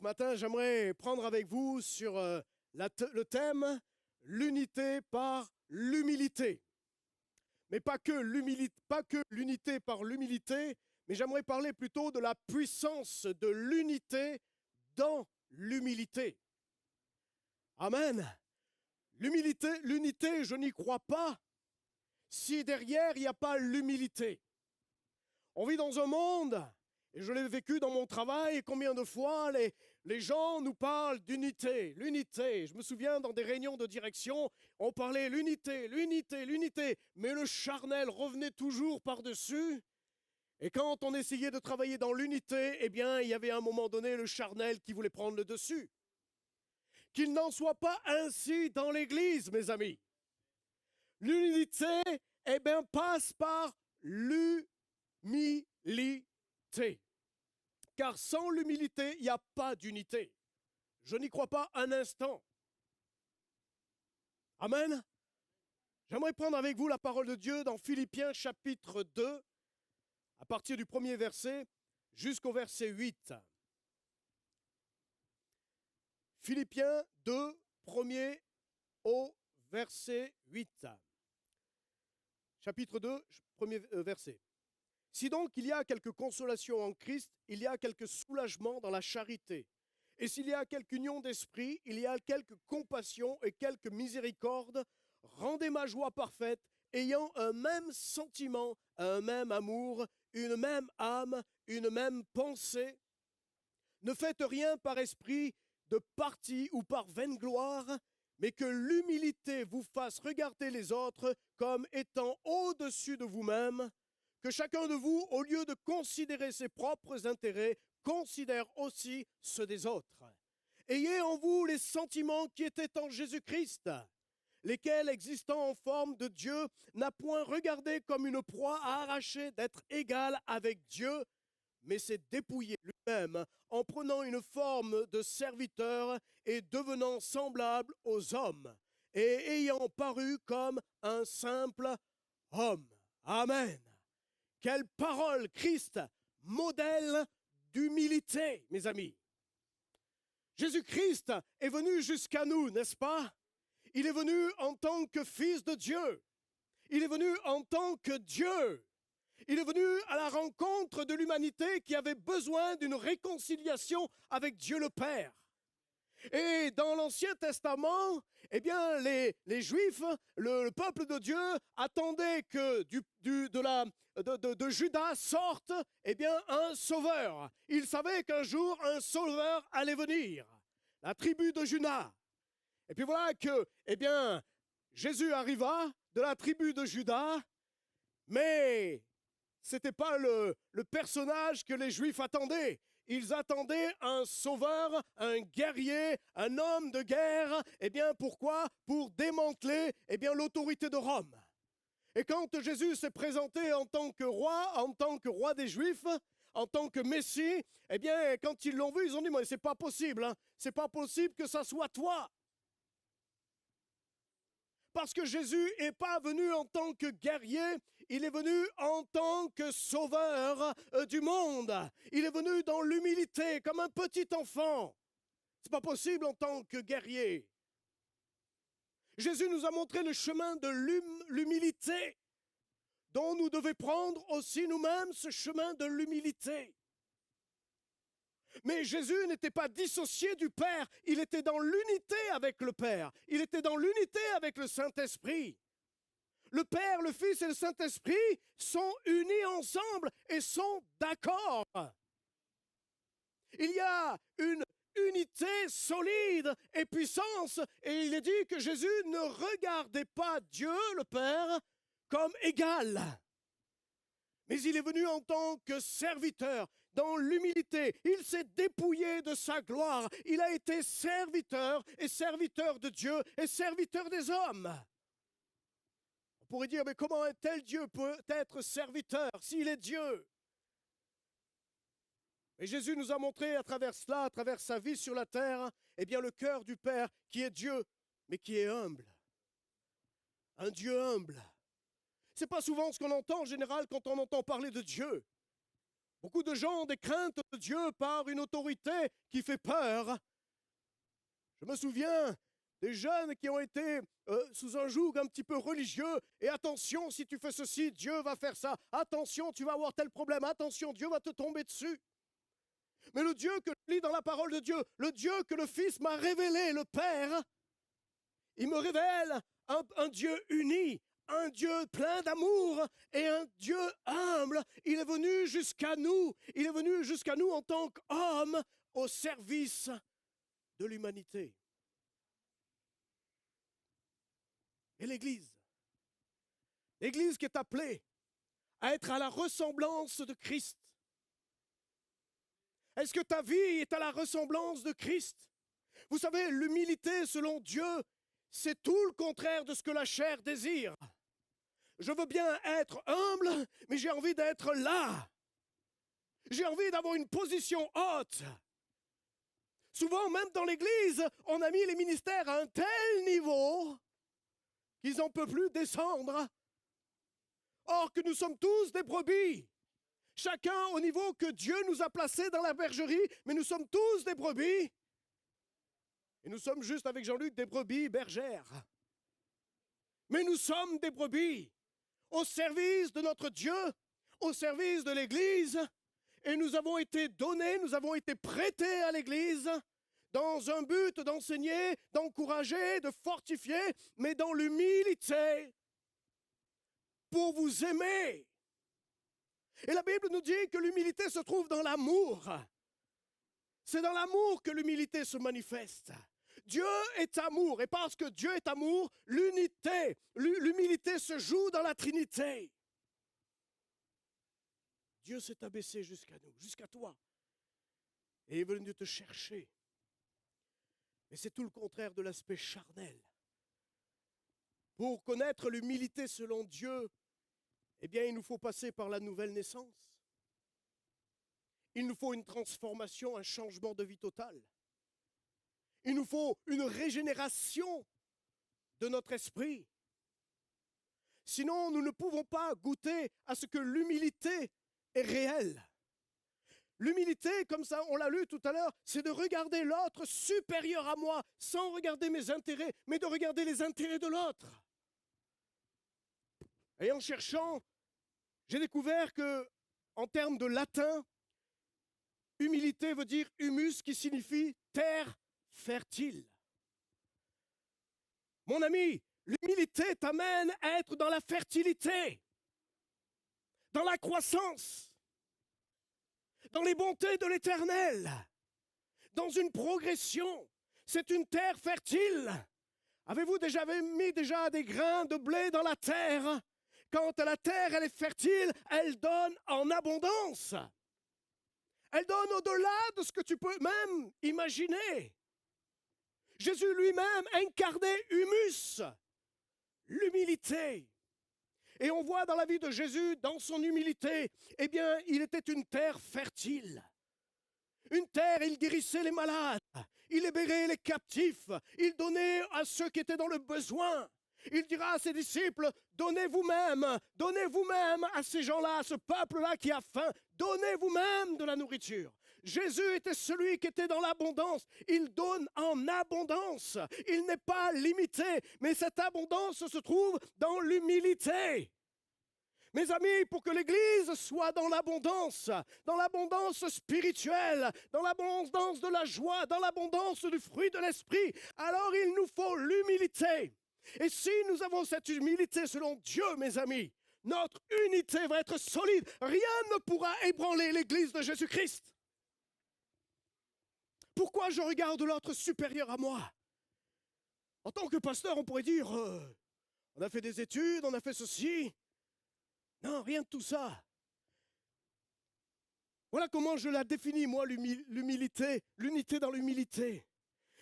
Ce matin, j'aimerais prendre avec vous sur le thème « L'unité par l'humilité ». Mais pas que l'unité par l'humilité, mais j'aimerais parler plutôt de la puissance de l'unité dans l'humilité. Amen. L'unité, je n'y crois pas si derrière il n'y a pas l'humilité. On vit dans un monde, et je l'ai vécu dans mon travail, et combien de fois les gens nous parlent d'unité, l'unité. Je me souviens dans des réunions de direction, on parlait l'unité, mais le charnel revenait toujours par-dessus. Et quand on essayait de travailler dans l'unité, eh bien, il y avait à un moment donné le charnel qui voulait prendre le dessus. Qu'il n'en soit pas ainsi dans l'Église, mes amis. L'unité, eh bien, passe par l'humilité. Car sans l'humilité, il n'y a pas d'unité. Je n'y crois pas un instant. Amen. J'aimerais prendre avec vous la parole de Dieu dans Philippiens chapitre 2, à partir du premier verset jusqu'au verset 8. Philippiens 2, premier au verset 8. Chapitre 2, premier verset. Si donc il y a quelque consolation en Christ, il y a quelque soulagement dans la charité. Et s'il y a quelque union d'esprit, il y a quelque compassion et quelque miséricorde. Rendez ma joie parfaite, ayant un même sentiment, un même amour, une même âme, une même pensée. Ne faites rien par esprit de parti ou par vaine gloire, mais que l'humilité vous fasse regarder les autres comme étant au-dessus de vous-même. Que chacun de vous, au lieu de considérer ses propres intérêts, considère aussi ceux des autres. Ayez en vous les sentiments qui étaient en Jésus-Christ, lesquels, existant en forme de Dieu, n'a point regardé comme une proie à arracher d'être égal avec Dieu, mais s'est dépouillé lui-même en prenant une forme de serviteur et devenant semblable aux hommes, et ayant paru comme un simple homme. Amen. Quelle parole, Christ, modèle d'humilité, mes amis. Jésus-Christ est venu jusqu'à nous, n'est-ce pas? Il est venu en tant que Fils de Dieu. Il est venu en tant que Dieu. Il est venu à la rencontre de l'humanité qui avait besoin d'une réconciliation avec Dieu le Père. Et dans l'Ancien Testament, eh bien, les Juifs, le peuple de Dieu, attendaient que de Juda sorte eh bien, un sauveur. Ils savaient qu'un jour, un sauveur allait venir, la tribu de Juda. Et puis voilà que eh bien, Jésus arriva de la tribu de Juda, mais ce n'était pas le personnage que les Juifs attendaient. Ils attendaient un sauveur, un guerrier, un homme de guerre. Eh bien, pourquoi? Pour démanteler l'autorité de Rome. Et quand Jésus s'est présenté en tant que roi des Juifs, en tant que Messie, eh bien, quand ils l'ont vu, ils ont dit, mais c'est pas possible, hein. C'est pas possible que ça soit toi. Parce que Jésus n'est pas venu en tant que guerrier, il est venu en tant que sauveur du monde. Il est venu dans l'humilité, comme un petit enfant. Ce n'est pas possible en tant que guerrier. Jésus nous a montré le chemin de l'humilité, dont nous devons prendre aussi nous-mêmes ce chemin de l'humilité. Mais Jésus n'était pas dissocié du Père, il était dans l'unité avec le Père, il était dans l'unité avec le Saint-Esprit. Le Père, le Fils et le Saint-Esprit sont unis ensemble et sont d'accord. Il y a une unité solide et puissance, et il est dit que Jésus ne regardait pas Dieu, le Père, comme égal. Mais il est venu en tant que serviteur, dans l'humilité. Il s'est dépouillé de sa gloire. Il a été serviteur, et serviteur de Dieu, et serviteur des hommes. On pourrait dire, mais comment un tel Dieu peut être serviteur s'il est Dieu? Et Jésus nous a montré à travers cela, à travers sa vie sur la terre, eh bien le cœur du Père qui est Dieu, mais qui est humble. Un Dieu humble. Ce n'est pas souvent ce qu'on entend en général quand on entend parler de Dieu. Beaucoup de gens ont des craintes de Dieu par une autorité qui fait peur. Je me souviens des jeunes qui ont été sous un joug un petit peu religieux. Et attention, si tu fais ceci, Dieu va faire ça. Attention, tu vas avoir tel problème. Attention, Dieu va te tomber dessus. Mais le Dieu que je lis dans la parole de Dieu, le Dieu que le Fils m'a révélé, le Père, il me révèle un Dieu uni, un Dieu plein d'amour et un Dieu humble. Il est venu jusqu'à nous. Il est venu jusqu'à nous en tant qu'homme au service de l'humanité. Et l'Église qui est appelée à être à la ressemblance de Christ. Est-ce que ta vie est à la ressemblance de Christ? Vous savez, l'humilité selon Dieu, c'est tout le contraire de ce que la chair désire. Je veux bien être humble, mais j'ai envie d'être là. J'ai envie d'avoir une position haute. Souvent, même dans l'Église, on a mis les ministères à un tel niveau qu'ils n'en peuvent plus descendre. Or que nous sommes tous des brebis. Chacun au niveau que Dieu nous a placés dans la bergerie, mais nous sommes tous des brebis. Et nous sommes juste avec Jean-Luc des brebis bergères. Mais nous sommes des brebis au service de notre Dieu, au service de l'Église. Et nous avons été donnés, nous avons été prêtés à l'Église dans un but d'enseigner, d'encourager, de fortifier, mais dans l'humilité pour vous aimer. Et la Bible nous dit que l'humilité se trouve dans l'amour. C'est dans l'amour que l'humilité se manifeste. Dieu est amour, et parce que Dieu est amour, l'humilité se joue dans la Trinité. Dieu s'est abaissé jusqu'à nous, jusqu'à toi, et est venu te chercher. Et c'est tout le contraire de l'aspect charnel. Pour connaître l'humilité selon Dieu, eh bien, il nous faut passer par la nouvelle naissance. Il nous faut une transformation, un changement de vie total. Il nous faut une régénération de notre esprit. Sinon, nous ne pouvons pas goûter à ce que l'humilité est réelle. L'humilité, comme ça, on l'a lu tout à l'heure, c'est de regarder l'autre supérieur à moi, sans regarder mes intérêts, mais de regarder les intérêts de l'autre. Et en cherchant, j'ai découvert que, en termes de latin, humilité veut dire humus, qui signifie terre fertile. Mon ami, l'humilité t'amène à être dans la fertilité, dans la croissance, dans les bontés de l'Éternel, dans une progression. C'est une terre fertile. Avez-vous déjà mis des grains de blé dans la terre? Quand la terre elle est fertile, elle donne en abondance. Elle donne au-delà de ce que tu peux même imaginer. Jésus lui-même incarnait humus, l'humilité. Et on voit dans la vie de Jésus, dans son humilité, eh bien, il était une terre fertile. Une terre, il guérissait les malades, il libérait les captifs, il donnait à ceux qui étaient dans le besoin. Il dira à ses disciples, donnez vous-même à ces gens-là, à ce peuple-là qui a faim, donnez vous-même de la nourriture. Jésus était celui qui était dans l'abondance. Il donne en abondance. Il n'est pas limité, mais cette abondance se trouve dans l'humilité. Mes amis, pour que l'Église soit dans l'abondance spirituelle, dans l'abondance de la joie, dans l'abondance du fruit de l'esprit, alors il nous faut l'humilité. Et si nous avons cette humilité selon Dieu, mes amis, notre unité va être solide. Rien ne pourra ébranler l'Église de Jésus-Christ. Pourquoi je regarde l'autre supérieur à moi? En tant que pasteur, on pourrait dire, on a fait des études, on a fait ceci. Non, rien de tout ça. Voilà comment je la définis, moi, l'humilité, l'unité dans l'humilité.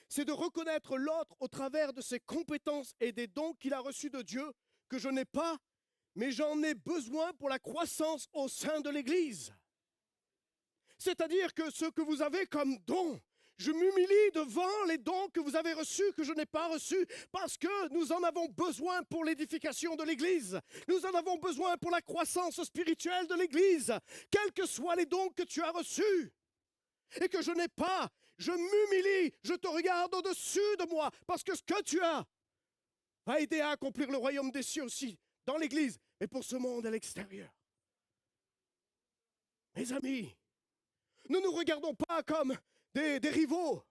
C'est de reconnaître l'autre au travers de ses compétences et des dons qu'il a reçus de Dieu, que je n'ai pas, mais j'en ai besoin pour la croissance au sein de l'Église. C'est-à-dire que ce que vous avez comme don, Je m'humilie devant les dons que vous avez reçus, que je n'ai pas reçus, parce que nous en avons besoin pour l'édification de l'Église. Nous en avons besoin pour la croissance spirituelle de l'Église. Quels que soient les dons que tu as reçus et que je n'ai pas, je m'humilie, je te regarde au-dessus de moi, parce que ce que tu as va aider à accomplir le royaume des cieux aussi, dans l'Église, et pour ce monde à l'extérieur. Mes amis, ne nous regardons pas comme des rivaux,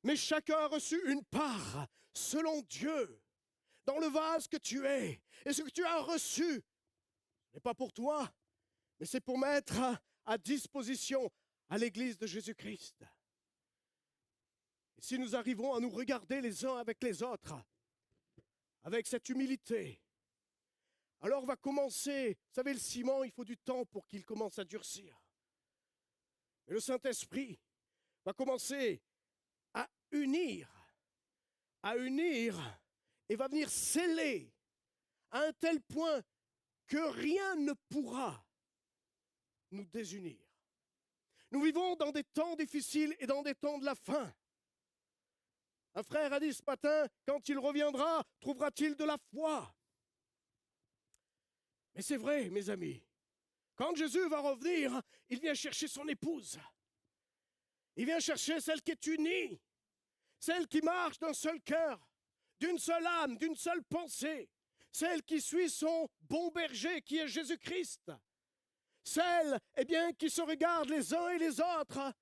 mais chacun a reçu une part, selon Dieu, dans le vase que tu es. Et ce que tu as reçu n'est pas pour toi, mais c'est pour mettre à disposition à l'Église de Jésus-Christ. Et si nous arrivons à nous regarder les uns avec les autres, avec cette humilité, alors va commencer, vous savez, le ciment, il faut du temps pour qu'il commence à durcir. Mais le Saint-Esprit va commencer à unir, et va venir sceller à un tel point que rien ne pourra nous désunir. Nous vivons dans des temps difficiles et dans des temps de la fin. Un frère a dit ce matin, quand il reviendra, trouvera-t-il de la foi? Mais c'est vrai, mes amis. Quand Jésus va revenir, il vient chercher son épouse. Il vient chercher celle qui est unie, celle qui marche d'un seul cœur, d'une seule âme, d'une seule pensée, celle qui suit son bon berger qui est Jésus-Christ. Celles, qui se regardent les uns et les autres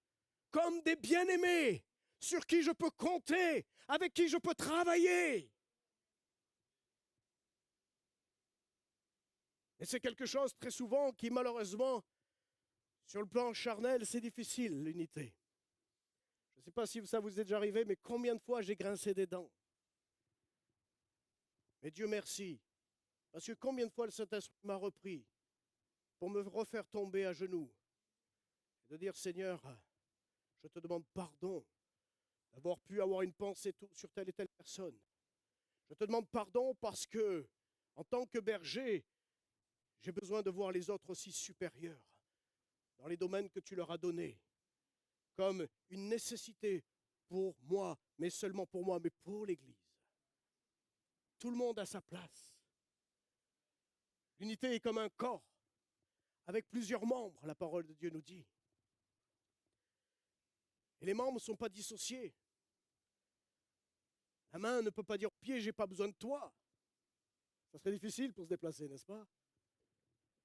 comme des bien-aimés, sur qui je peux compter, avec qui je peux travailler. Et c'est quelque chose très souvent qui, malheureusement, sur le plan charnel, c'est difficile, l'unité. Je ne sais pas si ça vous est déjà arrivé, mais combien de fois j'ai grincé des dents. Mais Dieu merci, parce que combien de fois le Saint-Esprit m'a repris pour me refaire tomber à genoux et de dire, Seigneur, je te demande pardon d'avoir pu avoir une pensée sur telle et telle personne. Je te demande pardon parce que, en tant que berger, j'ai besoin de voir les autres aussi supérieurs dans les domaines que tu leur as donnés, comme une nécessité pour moi, mais seulement pour moi, mais pour l'Église. Tout le monde a sa place. L'unité est comme un corps, avec plusieurs membres, la parole de Dieu nous dit. Et les membres ne sont pas dissociés. La main ne peut pas dire au pied, j'ai pas besoin de toi. Ça serait difficile pour se déplacer, n'est-ce pas?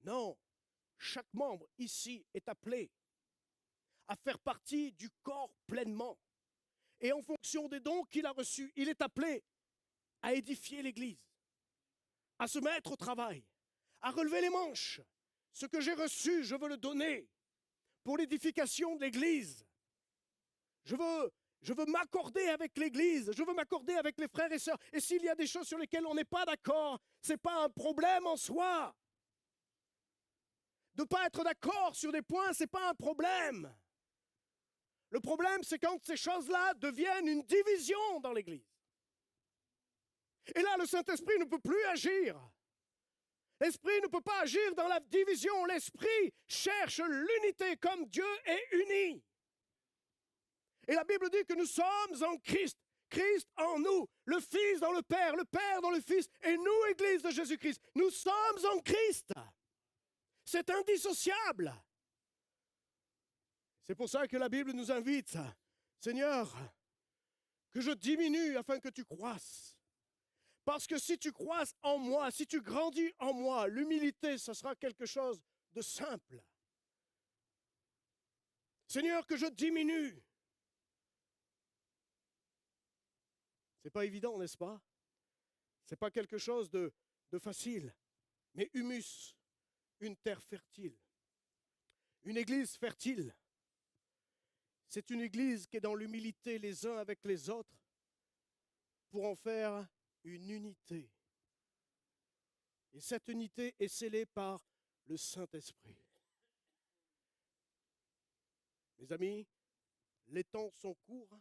Non, chaque membre ici est appelé à faire partie du corps pleinement. Et en fonction des dons qu'il a reçus, il est appelé à édifier l'Église, à se mettre au travail, à relever les manches. Ce que j'ai reçu, je veux le donner pour l'édification de l'Église. Je veux m'accorder avec l'Église, je veux m'accorder avec les frères et sœurs. Et s'il y a des choses sur lesquelles on n'est pas d'accord, ce n'est pas un problème en soi. De ne pas être d'accord sur des points, ce n'est pas un problème. Le problème, c'est quand ces choses-là deviennent une division dans l'Église. Et là, le Saint-Esprit ne peut plus agir. L'Esprit ne peut pas agir dans la division. L'Esprit cherche l'unité comme Dieu est uni. Et la Bible dit que nous sommes en Christ, Christ en nous, le Fils dans le Père dans le Fils, et nous, Église de Jésus-Christ, nous sommes en Christ. C'est indissociable. C'est pour ça que la Bible nous invite, Seigneur, que je diminue afin que tu croisses. Parce que si tu croisses en moi, si tu grandis en moi, l'humilité, ce sera quelque chose de simple. Seigneur, que je diminue. C'est pas évident, n'est-ce pas? C'est pas quelque chose de facile. Mais humus, une terre fertile, une église fertile, c'est une église qui est dans l'humilité les uns avec les autres pour en faire une unité. Et cette unité est scellée par le Saint-Esprit. Mes amis, les temps sont courts.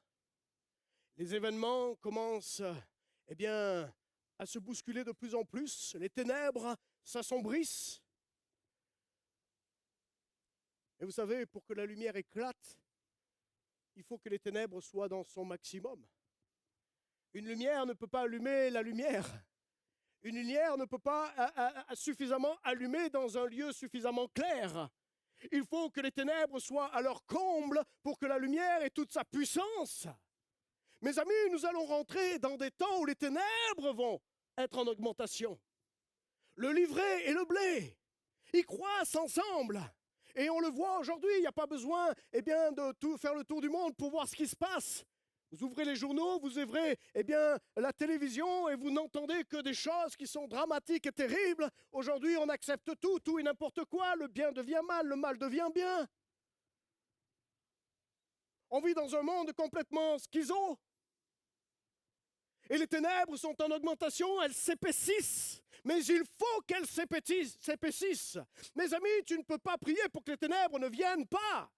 Les événements commencent à se bousculer de plus en plus. Les ténèbres s'assombrissent. Et vous savez, pour que la lumière éclate, il faut que les ténèbres soient dans son maximum. Une lumière ne peut pas allumer la lumière. Une lumière ne peut pas suffisamment allumer dans un lieu suffisamment clair. Il faut que les ténèbres soient à leur comble pour que la lumière ait toute sa puissance. Mes amis, nous allons rentrer dans des temps où les ténèbres vont être en augmentation. Le livret et le blé, ils croissent ensemble. Et on le voit aujourd'hui, il n'y a pas besoin de faire le tour du monde pour voir ce qui se passe. Vous ouvrez les journaux, vous ouvrez la télévision et vous n'entendez que des choses qui sont dramatiques et terribles. Aujourd'hui, on accepte tout et n'importe quoi. Le bien devient mal, le mal devient bien. On vit dans un monde complètement schizo. Et les ténèbres sont en augmentation, elles s'épaississent. Mais il faut qu'elles s'épaississent. Mes amis, tu ne peux pas prier pour que les ténèbres ne viennent pas.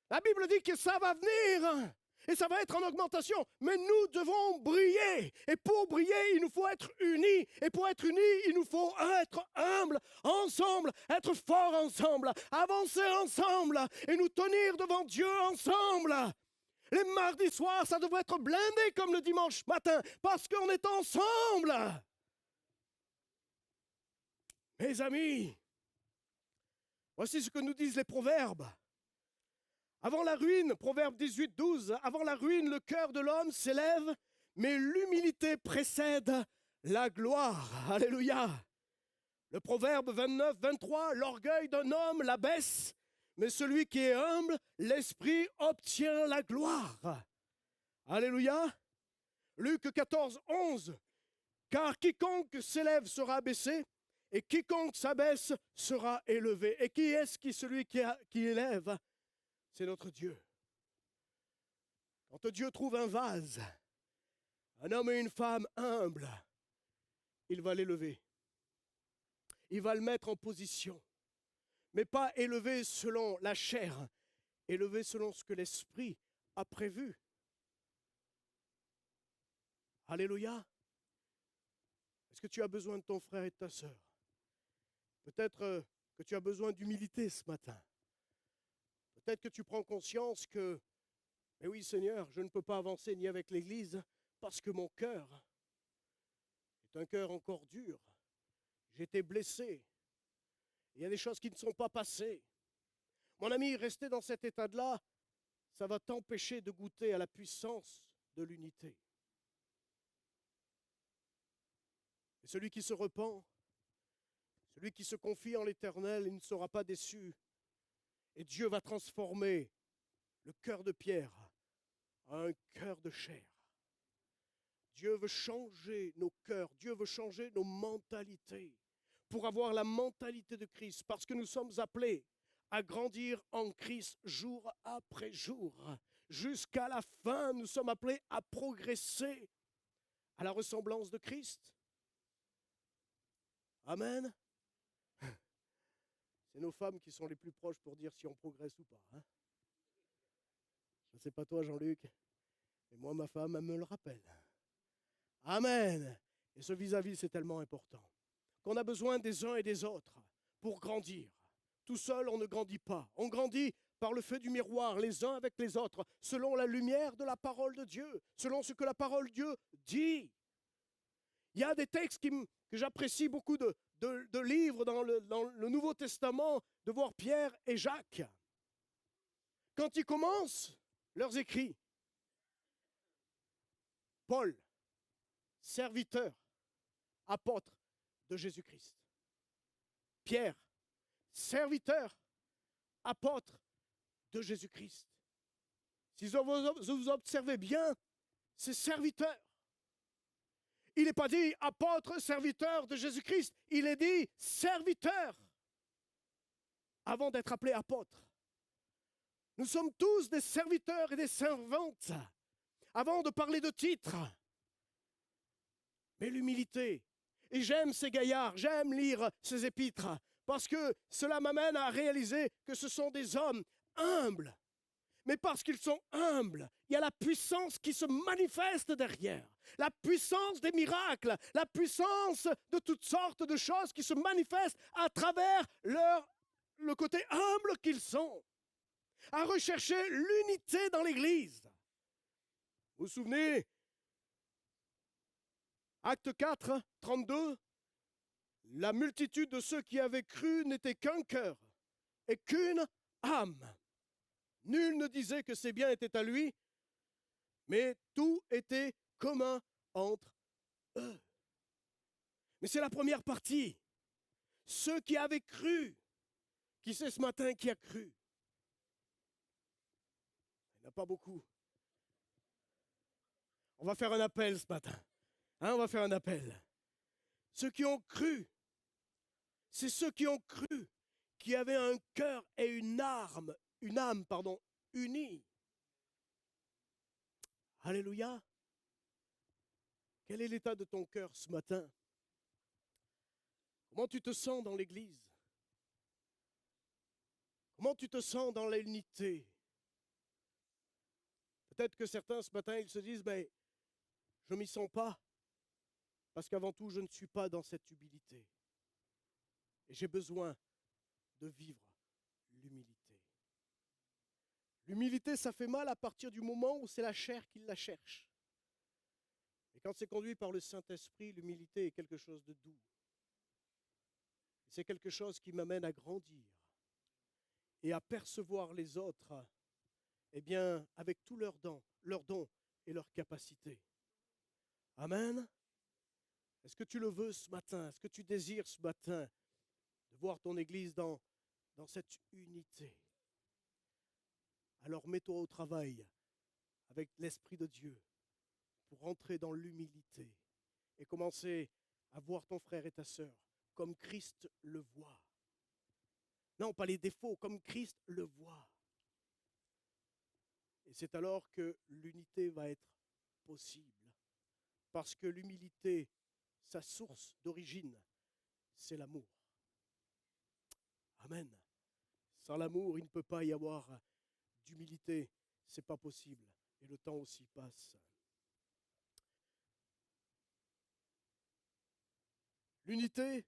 La Bible dit que ça va venir. Et ça va être en augmentation. Mais nous devons briller. Et pour briller, il nous faut être unis. Et pour être unis, il nous faut être humbles ensemble, être forts ensemble, avancer ensemble et nous tenir devant Dieu ensemble. Les mardis soirs, ça devrait être blindé comme le dimanche matin parce qu'on est ensemble. Mes amis, voici ce que nous disent les proverbes. Avant la ruine, Proverbe 18, 12, avant la ruine, le cœur de l'homme s'élève, mais l'humilité précède la gloire. Alléluia. Le Proverbe 29, 23, l'orgueil d'un homme l'abaisse, mais celui qui est humble, l'esprit obtient la gloire. Alléluia. Luc 14, 11, car quiconque s'élève sera abaissé, et quiconque s'abaisse sera élevé. Et qui est-ce celui qui élève? C'est notre Dieu. Quand Dieu trouve un vase, un homme et une femme humbles, il va l'élever. Il va le mettre en position. Mais pas élevé selon la chair, élevé selon ce que l'Esprit a prévu. Alléluia. Est-ce que tu as besoin de ton frère et de ta sœur? Peut-être que tu as besoin d'humilité ce matin. Peut-être que tu prends conscience que, mais oui Seigneur, je ne peux pas avancer ni avec l'Église parce que mon cœur est un cœur encore dur. J'ai été blessé. Il y a des choses qui ne sont pas passées. Mon ami, rester dans cet état-là, ça va t'empêcher de goûter à la puissance de l'unité. Et celui qui se repent, celui qui se confie en l'Éternel, il ne sera pas déçu. Et Dieu va transformer le cœur de pierre en un cœur de chair. Dieu veut changer nos cœurs, Dieu veut changer nos mentalités pour avoir la mentalité de Christ, parce que nous sommes appelés à grandir en Christ jour après jour. Jusqu'à la fin, nous sommes appelés à progresser à la ressemblance de Christ. Amen. C'est nos femmes qui sont les plus proches pour dire si on progresse ou pas. Hein? Je ne sais pas toi, Jean-Luc, mais moi, ma femme, elle me le rappelle. Amen. Et ce vis-à-vis, c'est tellement important. Qu'on a besoin des uns et des autres pour grandir. Tout seul, on ne grandit pas. On grandit par le feu du miroir, les uns avec les autres, selon la lumière de la parole de Dieu, selon ce que la parole de Dieu dit. Il y a des textes que j'apprécie beaucoup de livres dans le Nouveau Testament, de voir Pierre et Jacques. Quand ils commencent leurs écrits, Paul, serviteur, apôtre de Jésus-Christ. Pierre, serviteur, apôtre de Jésus-Christ. Si vous observez bien, c'est serviteur. Il n'est pas dit apôtre, serviteur de Jésus-Christ. Il est dit serviteur avant d'être appelé apôtre. Nous sommes tous des serviteurs et des servantes avant de parler de titre. Mais l'humilité. Et j'aime ces gaillards, j'aime lire ces épîtres parce que cela m'amène à réaliser que ce sont des hommes humbles. Mais parce qu'ils sont humbles, il y a la puissance qui se manifeste derrière. La puissance des miracles, la puissance de toutes sortes de choses qui se manifestent à travers le côté humble qu'ils sont. à rechercher l'unité dans l'Église. Vous vous souvenez, Acte 4, 32, la multitude de ceux qui avaient cru n'était qu'un cœur et qu'une âme. Nul ne disait que ses biens étaient à lui, mais tout était commun entre eux. Mais c'est la première partie. Ceux qui avaient cru. Qui c'est ce matin qui a cru? Il n'y en a pas beaucoup. On va faire un appel ce matin. On va faire un appel. Ceux qui ont cru, c'est ceux qui ont cru, qui avaient un cœur et une âme, unis. Alléluia. Quel est l'état de ton cœur ce matin? Comment tu te sens dans l'Église? Comment tu te sens dans l'unité? Peut-être que certains ce matin, ils se disent, je ne m'y sens pas, parce qu'avant tout, je ne suis pas dans cette humilité. Et j'ai besoin de vivre l'humilité. L'humilité, ça fait mal à partir du moment où c'est la chair qui la cherche. Et quand c'est conduit par le Saint-Esprit, l'humilité est quelque chose de doux. C'est quelque chose qui m'amène à grandir et à percevoir les autres, avec tous leurs dons et leurs capacités. Amen. Est-ce que tu le veux ce matin? Est-ce que tu désires ce matin de voir ton Église dans cette unité? Alors mets-toi au travail avec l'Esprit de Dieu pour entrer dans l'humilité et commencer à voir ton frère et ta sœur comme Christ le voit. Non, pas les défauts, comme Christ le voit. Et c'est alors que l'unité va être possible. Parce que l'humilité, sa source d'origine, c'est l'amour. Amen. Sans l'amour, il ne peut pas y avoir d'humilité. Ce n'est pas possible. Et le temps aussi passe. L'unité,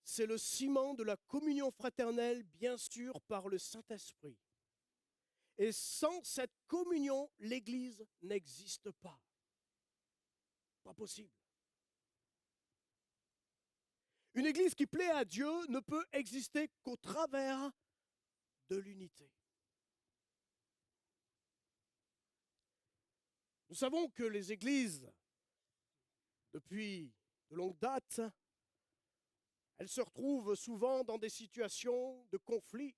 c'est le ciment de la communion fraternelle, bien sûr, par le Saint-Esprit. Et sans cette communion, l'Église n'existe pas. Pas possible. Une Église qui plaît à Dieu ne peut exister qu'au travers de l'unité. Nous savons que les Églises, depuis de longue date, elles se retrouvent souvent dans des situations de conflit,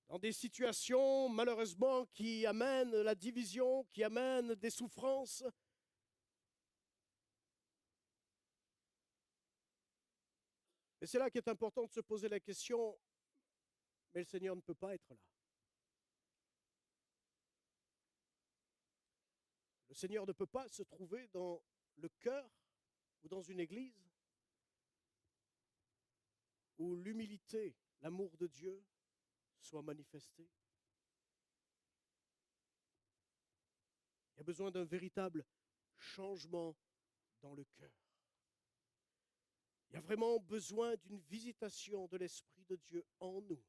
dans des situations malheureusement qui amènent la division, qui amènent des souffrances. Et c'est là qu'il est important de se poser la question, mais le Seigneur ne peut pas être là. Le Seigneur ne peut pas se trouver dans le cœur ou dans une église où l'humilité, l'amour de Dieu soit manifesté. Il y a besoin d'un véritable changement dans le cœur. Il y a vraiment besoin d'une visitation de l'Esprit de Dieu en nous.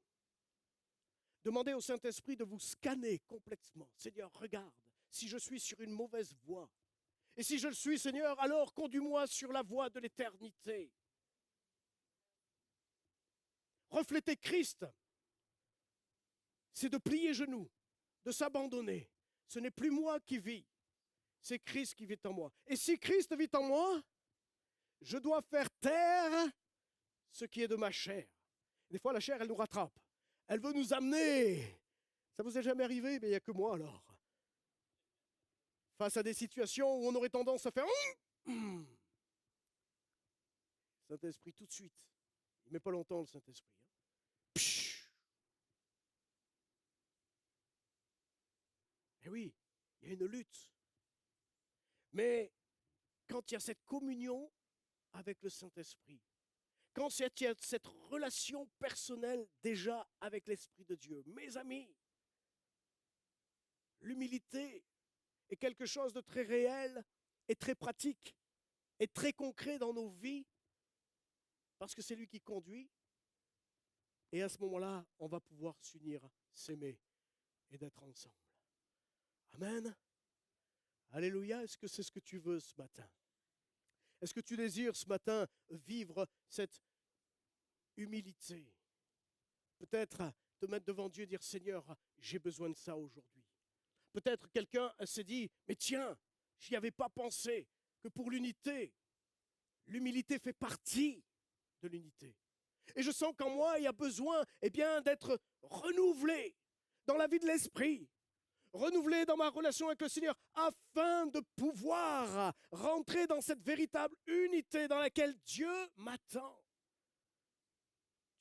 Demandez au Saint-Esprit de vous scanner complètement. Seigneur, regarde si je suis sur une mauvaise voie. Et si je le suis, Seigneur, alors conduis-moi sur la voie de l'éternité. Refléter Christ, c'est de plier genoux, de s'abandonner. Ce n'est plus moi qui vis, c'est Christ qui vit en moi. Et si Christ vit en moi, je dois faire taire ce qui est de ma chair. Des fois, la chair, elle nous rattrape. Elle veut nous amener. Ça vous est jamais arrivé? Mais il n'y a que moi alors. Face à des situations où on aurait tendance à faire Saint-Esprit, tout de suite. Il ne met pas longtemps, le Saint-Esprit. Et oui, il y a une lutte. Mais quand il y a cette communion avec le Saint-Esprit, quand il y a cette relation personnelle déjà avec l'Esprit de Dieu, mes amis, l'humilité est quelque chose de très réel et très pratique et très concret dans nos vies parce que c'est lui qui conduit et à ce moment-là, on va pouvoir s'unir s'aimer et d'être ensemble. Amen. Alléluia. Est-ce que c'est ce que tu veux ce matin? Est-ce que tu désires ce matin vivre cette humilité? Peut-être te mettre devant Dieu et dire, Seigneur, j'ai besoin de ça aujourd'hui. Peut-être quelqu'un s'est dit, mais tiens, je n'y avais pas pensé, que pour l'unité, l'humilité fait partie de l'unité. Et je sens qu'en moi, il y a besoin d'être renouvelé dans la vie de l'esprit, renouvelé dans ma relation avec le Seigneur, afin de pouvoir rentrer dans cette véritable unité dans laquelle Dieu m'attend.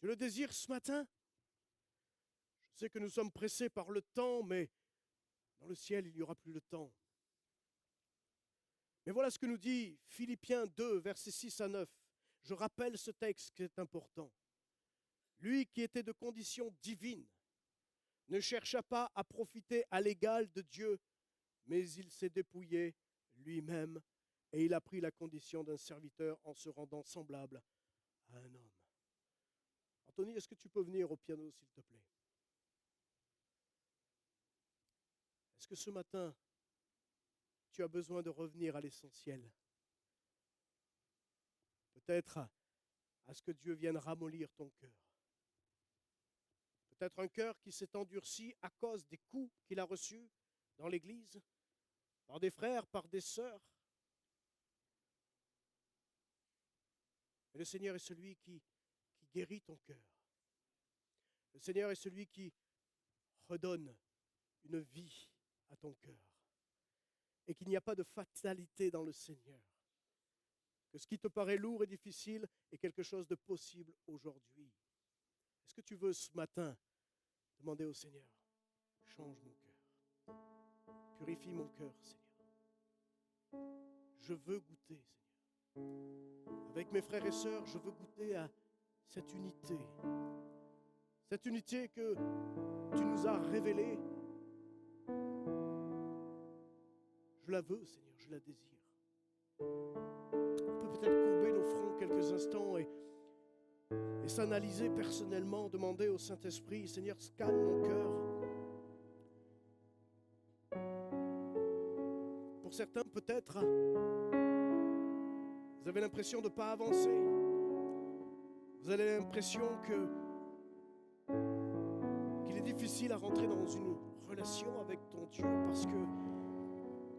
Tu le désires ce matin? Je sais que nous sommes pressés par le temps, mais dans le ciel, il n'y aura plus le temps. Mais voilà ce que nous dit Philippiens 2, versets 6 à 9. Je rappelle ce texte qui est important. Lui qui était de condition divine ne chercha pas à profiter à l'égal de Dieu, mais il s'est dépouillé lui-même et il a pris la condition d'un serviteur en se rendant semblable à un homme. Anthony, est-ce que tu peux venir au piano, s'il te plaît? Est-ce que ce matin, tu as besoin de revenir à l'essentiel? Peut-être à ce que Dieu vienne ramollir ton cœur. Peut-être un cœur qui s'est endurci à cause des coups qu'il a reçus dans l'Église, par des frères, par des sœurs. Mais le Seigneur est celui qui guérit ton cœur. Le Seigneur est celui qui redonne une vie à ton cœur. Et qu'il n'y a pas de fatalité dans le Seigneur. Que ce qui te paraît lourd et difficile est quelque chose de possible aujourd'hui. Est-ce que tu veux ce matin demander au Seigneur, change mon cœur, purifie mon cœur, Seigneur. Je veux goûter, Seigneur. Avec mes frères et sœurs, je veux goûter à cette unité que tu nous as révélée. Je la veux, Seigneur, je la désire. On peut peut-être courber nos fronts quelques instants et s'analyser personnellement, demander au Saint-Esprit, Seigneur, calme mon cœur. Pour certains, peut-être, vous avez l'impression de ne pas avancer. Vous avez l'impression qu'il est difficile à rentrer dans une relation avec ton Dieu parce que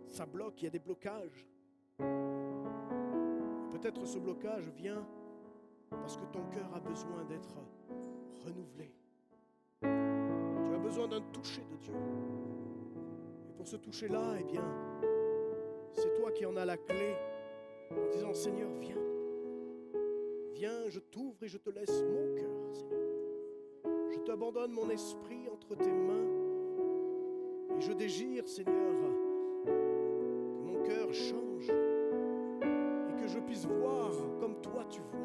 ça bloque, il y a des blocages. Et peut-être ce blocage vient parce que ton cœur a besoin d'être renouvelé. Tu as besoin d'un toucher de Dieu. Et pour ce toucher-là, c'est toi qui en as la clé en disant, Seigneur, viens. Viens, je t'ouvre et je te laisse mon cœur, Seigneur. Je t'abandonne mon esprit entre tes mains. Et je désire, Seigneur, que mon cœur change et que je puisse voir comme toi tu vois.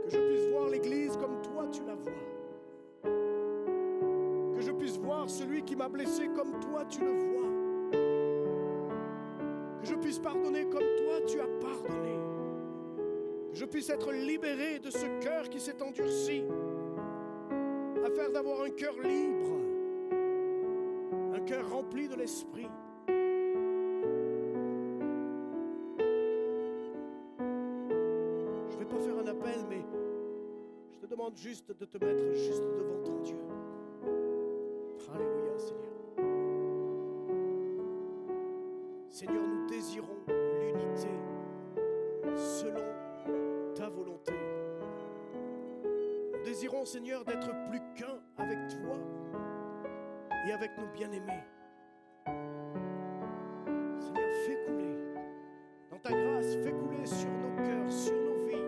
Que je puisse voir l'Église comme toi tu la vois. Que je puisse voir celui qui m'a blessé comme toi tu le vois. Que je puisse pardonner comme toi tu as pardonné. Que je puisse être libéré de ce cœur qui s'est endurci, afin d'avoir un cœur libre, un cœur rempli de l'Esprit. Je ne vais pas faire un appel, mais je te demande juste de te mettre juste devant ton Dieu. Alléluia, Seigneur. Seigneur, nous désirons l'unité selon ta volonté. Nous désirons, Seigneur, d'être plus qu'un avec toi et avec nos bien-aimés. Seigneur, fais couler dans ta grâce, fais couler sur nos cœurs, sur nos vies,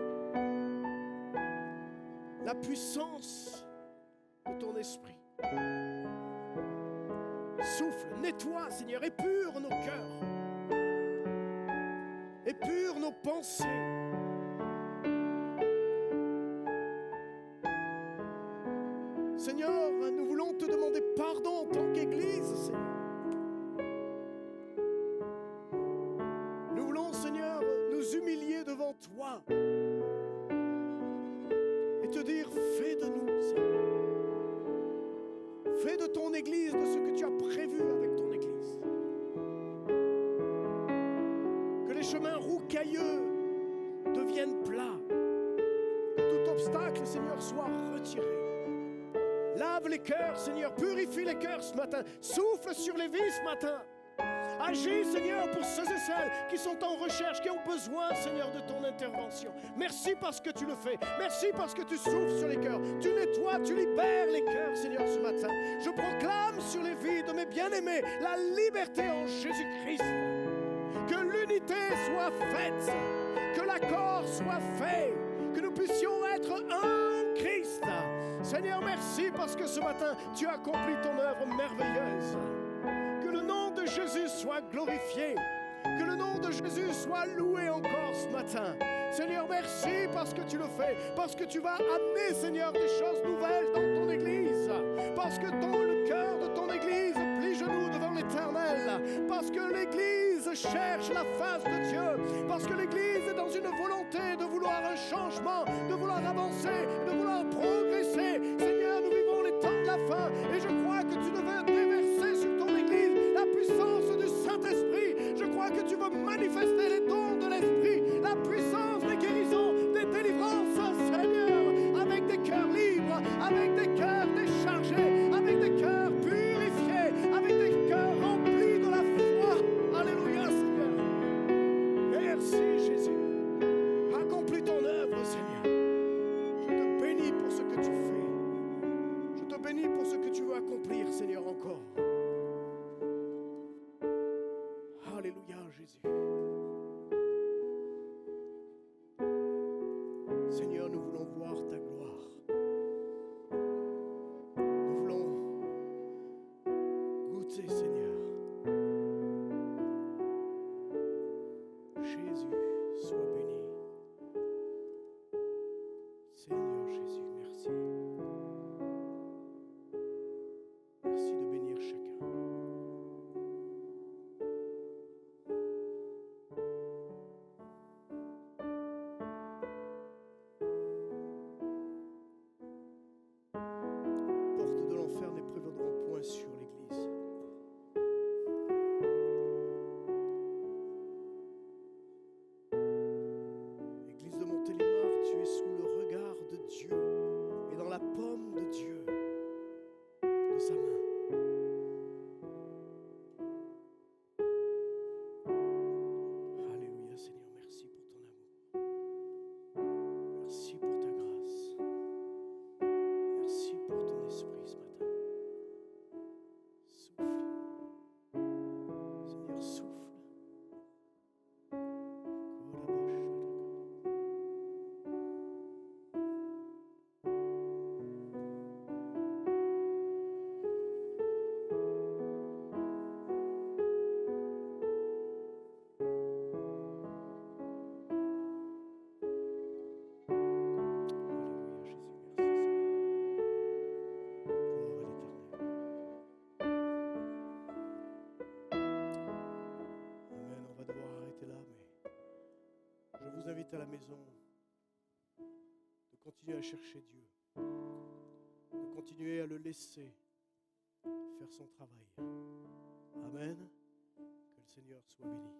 la puissance de ton esprit. Souffle, nettoie, Seigneur, épure nos cœurs, épure nos pensées. Seigneur, nous voulons te demander pardon en tant qu'Église, Seigneur. Nous voulons, Seigneur, nous humilier devant toi et te dire, fais de nous, Seigneur, Église de ce que tu as prévu avec ton Église. Que les chemins rocailleux deviennent plats. Que tout obstacle, Seigneur, soit retiré. Lave les cœurs, Seigneur, purifie les cœurs ce matin. Souffle sur les vies ce matin. Agis, Seigneur, pour ceux et celles qui sont en recherche, qui ont besoin, Seigneur, de ton intervention. Merci parce que tu le fais. Merci parce que tu souffles sur les cœurs. Tu nettoies, tu libères les cœurs, Seigneur, ce matin. Je proclame sur les vies de mes bien-aimés la liberté en Jésus-Christ. Que l'unité soit faite, que l'accord soit fait, que nous puissions être un en Christ. Seigneur, merci parce que ce matin, tu as accompli ton œuvre merveilleuse. Que le nom de Jésus soit glorifié. Que le nom de Jésus soit loué encore ce matin. Seigneur, merci parce que tu le fais. Parce que tu vas amener, Seigneur, des choses nouvelles dans ton Église. Parce que le cœur de ton Église plie genoux devant l'Éternel. Parce que l'Église cherche la face de Dieu. Parce que l'Église est dans une volonté de vouloir un changement, de vouloir avancer, de vouloir progresser. Seigneur, nous vivons les temps de la fin. Et je crois que tu devais déverser sur ton Église la puissance du Saint-Esprit. Je crois que tu vas manifester les dons de l'Esprit, la puissance des guérisons, des délivrances, Seigneur, avec des cœurs libres, avec des cœurs déchargés, avec des cœurs purifiés, avec des cœurs remplis de la foi. Alléluia, Seigneur. Merci, Jésus. Accomplis ton œuvre, Seigneur. Je te bénis pour ce que tu fais. Je te bénis pour ce que tu veux accomplir, Seigneur, encore. Alléluia, Jésus. Seigneur, nous voulons voir ta gloire. Nous voulons goûter, Seigneur. Jésus, sois béni. Seigneur Jésus, merci. Merci de bénir chacun. Portes de l'enfer ne prévaudront point sur l'Église. Église de Montélimar, tu es sous le regard de Dieu et dans la paume de Dieu, de sa main. Alléluia, Seigneur, merci pour ton amour. Merci pour ta grâce. Merci pour ton esprit ce matin. Souffle. Seigneur, souffle. Alléluia, Jésus, merci, Seigneur. Gloire à l'Éternel. Amen, on va devoir arrêter là, mais je vous invite à la maison de continuer à chercher Dieu, de continuer à le laisser faire son travail. Amen, que le Seigneur soit béni.